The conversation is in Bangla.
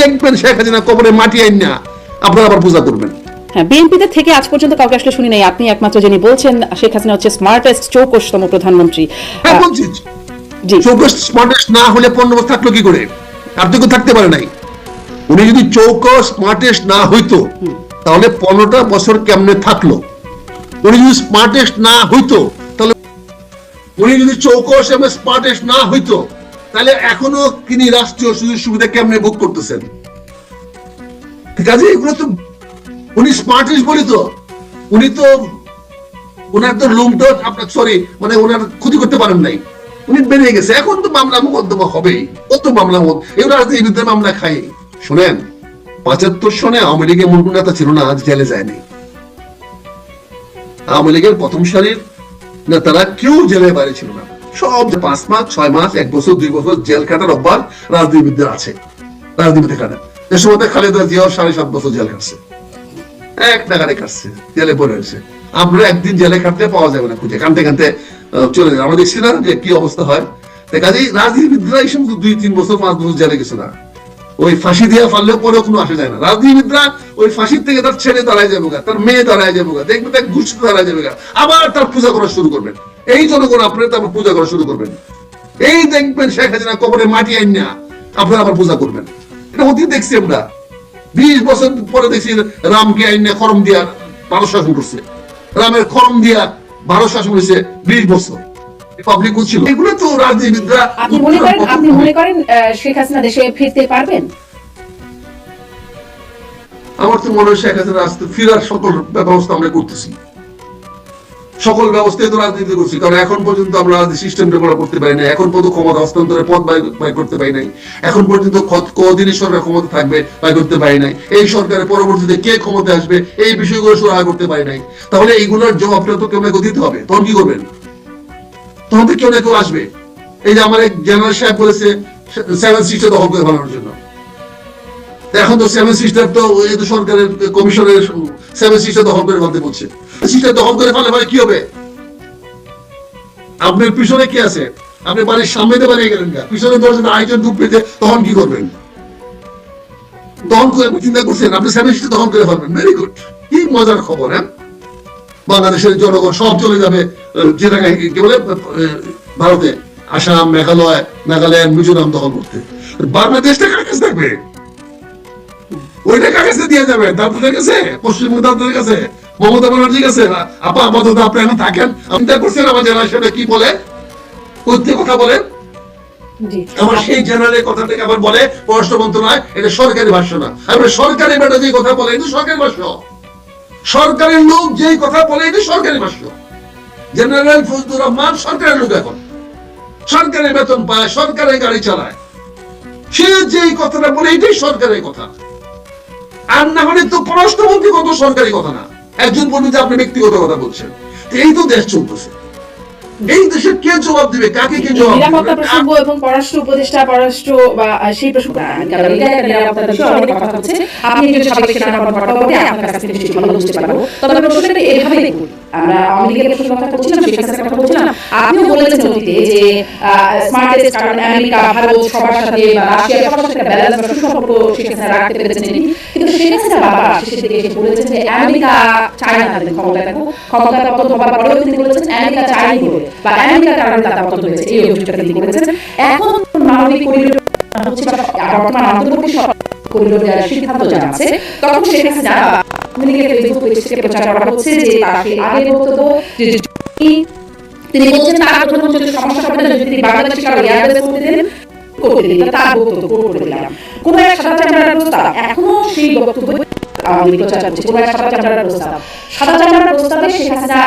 দেখবেন শেখ হাসিনা কবরে মাটি আইন না আপনারা আবার পূজা করবেন। হ্যাঁ, বিএনপিতে থেকে আজ পর্যন্ত কাউকে আসলে শুনি নাই, আপনি একমাত্র যিনি বলছেন শেখ হাসিনা হচ্ছে স্মার্টেস্ট চৌকশতম প্রধানমন্ত্রী। হ্যাঁ বলছি, জি, চৌকস স্মার্টেস্ট না হলে 15 বছর থাকলো কি করে? আর তো কেউ থাকতে পারে নাই। উনি যদি চৌকস স্মার্টেস্ট না হইতো তাহলে 15টা বছর কেমনে থাকলো? উনি যদি স্মার্টেস্ট না হইতো তাহলে, উনি যদি চৌকস এবং স্মার্টেস্ট না হইতো তাহলে এখনো তিনি রাষ্ট্রীয় সুযোগ সুবিধা কেমনে ভোগ করতেছেন? ঠিক আছে, এগুলো তো উনি স্মার্টেস্ট বলি তো, উনি তো ওনার তো লুমটা আপনার সরি মানে ওনার ক্ষতি করতে পারেন নাই, উনি বেরিয়ে গেছে। এখন তো মামলা মোকদ্দমা হবেই, কত মামলা এগুলো রাজনীতিবিদদের মামলা খাই। শোনেন, 75 সনে আওয়ামী লীগের মূল নেতা ছিল না, আজ জেলে যায়নি। আওয়ামী লীগের প্রথম সারির নেতারা কেউ জেলে বাইরে ছিল না, সব 5 মাস 6 মাস 1 বছর 2 বছর জেল কাটার অভ্যাস রাজনীতিবিদদের আছে। রাজনীতিতে কাটা যে সময় খালেদা জিয়াও 7.5 বছর জেল কাটছে, এক নাগারে কাটছে, জেলে পড়ে রয়েছে। আমরা একদিন জেলে কাটতে পাওয়া যাবে না, খুঁজে কানতে কানতে চলে যাবে। আমরা দেখছি না যে কি অবস্থা হয়। কাজেই রাজনীতিবিদরা এই সমস্ত 2-3 বছর 5 বছর জেলে গেছে না, ওই ফাঁসি দিয়ে ফাললেও পরেও কোনো আসে যায় না। রাজনীতিবিদরা ওই ফাঁসির থেকে তার ছেলে দাঁড়ায় যাবো গা, তার মেয়ে দাঁড়ায় যাবো গা, দেখবে তার ঘুষ দাঁড়ায় যাবে গা, আবার তার পূজা করা শুরু করবেন। এই জনগণ আপনার তারপর পূজা করা শুরু করবেন। এই দেখবেন শেখ হাসিনা কবরে মাটি আইন না আপনারা আবার পূজা করবেন। এটা অতীত দেখছি আমরা। 20 বছর পরে দেখছি রামকে আইন না খরম দিয়া ভারত শাসন করছে, রামের খরম দিয়া ভারত শাসন করেছে 20 বছর। পাবলিক ছিল এগুলো তো রাজনীতিবিদরা। আপনি মনে করেন শেখ হাসিনা দেশে ফিরতে পারবেন? আমার তো মনে হয় শেখ হাসিনা আসতে ফিরার সকল ব্যবস্থা আমরা করতেছি, সকল ব্যবস্থায় তো রাজনীতি করছি। কারণ এখন পর্যন্ত আমরা সিস্টেমটা করা করতে পারি না, এখন পর্যন্ত ক্ষমতা হস্তান্তরের পথ বাই করতে পারি নাই, এখন পর্যন্ত কদিনই সরকার ক্ষমতা থাকবে বাই করতে পারি নাই, এই সরকারের পরবর্তীতে কে ক্ষমতা আসবে এই বিষয়গুলো সুরাহা করতে পারি নাই। তাহলে এইগুলোর জবাবটা তো কেউ না কেউ দিতে হবে। তখন কি করবেন? তখন তো কেউ না কেউ আসবে। এই যে আমার এক জেনারেল সাহেব বলেছে 7 সিস্টার দখল করে ফেলানোর জন্য। এখন তো 7 সিস্টার তো এই তো সরকারের কমিশনের 7 সিস্টার দখল করে ফেলতে বলছে। সিস্টার দখল করে ফেলে কি হবে? আপনার পিছনে কি আছে? আপনি বাড়ির সামনে দিয়ে বানিয়ে গেলেন না, পিছনে দরজাতে আইজন ঢুক পেতে, তখন কি করবেন? তখন চিন্তা করছেন আপনি 7 সিস্টার দখল করে ফেলবেন। ভেরি গুড, কি মজার খবর। হ্যাঁ, বাংলাদেশের জনগণ সব চলে যাবে যেটা কি বলে ভারতে, আসাম, মেঘালয়, নাগাল্যান্ড, মিজোরাম দখল করতে। বাংলাদেশটা কার কাছে থাকবে? ওইটা কার কাছে দিয়ে যাবে? দাদাদের কাছে, পশ্চিমবঙ্গ দাদাদের কাছে, মমতা ব্যানার্জির কাছে। আপা আপাতত আপনি এখন থাকেন। চিন্তা করছেন আমার জেনারেশনে কি বলে, কোথা কথা বলে? আমার সেই জেনারেলের কথা থেকে আবার বলে পররাষ্ট্র মন্ত্রণালয় এটা সরকারি ভাষ্য না। আমরা সরকারি বেটা যে কথা বলে এটা সরকারি ভাষ্য, সরকারের লোক যেই কথা বলে এটা সরকারি ভাষ্য। জেনারেল ফজলুর রহমান সরকারের লোক, এখন সরকারের বেতন পায়, সরকারের গাড়ি চালায়, সে যেই কথাটা বলে এটাই সরকারের কথা। আর না হলে তো পররাষ্ট্রমন্ত্রী কত সরকারি কথা না। একজন বলবে যে আপনি ব্যক্তিগত কথা বলছেন। এই তো দেশ চলতেছে, এই দেশে কে জবাব দিবে, কাকে কে জবাব দিবে? নিরাপত্তা প্রসঙ্গ এবং পররাষ্ট্র উপদেষ্টা পররাষ্ট্র বা সেই প্রসঙ্গ নিরাপত্তার বিষয়ে অনেক কথা হচ্ছে। আপনি একজন সাবেক সেনা কর্মকর্তা, আপনার কাছ থেকে বেশি ভালো বুঝতে পারবো। তবে প্রশ্নটা এভাবে দেখুন, আমরা আওয়ামী লীগের প্রসঙ্গ কথা বলছিলাম, শেখ হাসিনার কথা বলছিলাম। আপনিও বলেছেন অতীতে যে স্মার্টেস্ট, কারণ আমেরিকা, ভারত সবার সাথে বা রাশিয়া সবার সাথে ব্যালেন্স বা সুসম্পর্ক শেখ হাসিনা রাখতে পেরেছেন। কিন্তু শেখ হাসিনা বাবা শেষের দিকে এসে বলেছেন যে আমেরিকা চায় না তাদের ক্ষমতা থাকুক, ক্ষমতা পতন হবার পরেও তিনি বলেছেন আমেরিকা চায়নি বলে বা আমেরিকার কারণে তারা পতন হয়েছে, এই অভিযোগটা তিনি করেছেন। এখন মানবিক করিডোর হচ্ছে বর্তমান অন্তর্বর্তী করিডোর দেওয়ার সিদ্ধান্ত জানাচ্ছে, তখন শেখ হাসিনা ফেসবুক পেজ থেকে প্রচার করা হচ্ছে যে তার সেই আগের বক্তব্য যে তিনি বলছেন তার প্রধান সমস্যা হবে না যদি তিনি বাংলাদেশে কারো এয়ারবেস করতে দেন, করতে দিন, তার বক্তব্য করে দিলাম। কোন এক সাদা চামড়ার প্রস্তাব, এখনো সেই বক্তব্য আওয়ামী লীগ প্রচার করছে, কোন এক সাদা চামড়ার প্রস্তাব, সাদা চামড়ার প্রস্তাবে শেখ হাসিনা